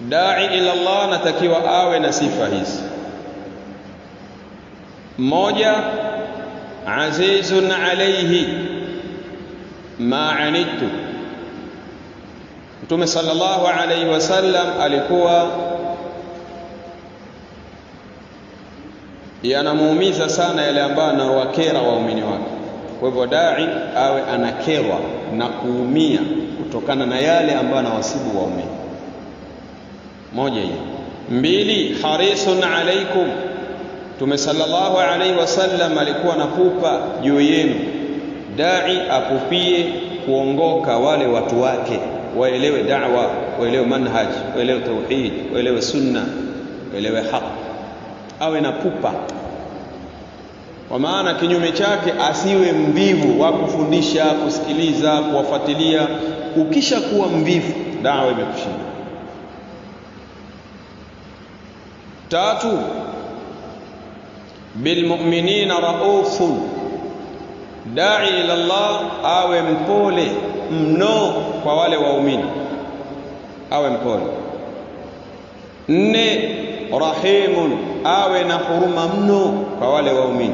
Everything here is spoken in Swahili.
Dai ila Allah natakiwa awe na sifa hizi. Moja, azizun alayhi ma anittu. Mtume sallallahu alayhi wasallam alikuwa yanamuumiza sana yale ambayo anawakera waumini wake. Kwa hivyo dai awe anakerwa na kuumia kutokana na yale ambayo anawasibu waumini. Moja hiyo. Mbili, harisun alaikum. Mtume sallallahu alayhi wasallam alikuwa na pupa juu yenu. Dai apupie kuongoka wale watu wake, waelewe da'wa, waelewe manhaj, waelewe tauhid, waelewe sunna, waelewe haq. Awe na pupa. Kwa maana kinyume chake asiwe mvivu wa kufundisha, kusikiliza, kuwafuatilia. Ukisha kuwa mvivu, da'wa imekushinda. Tatu, bilmu'minina raufun. Dai ila Allah awe mpole mno kwa wale waumini, awe mpole. Nne, rahimun, awe na huruma mno kwa wale waumini.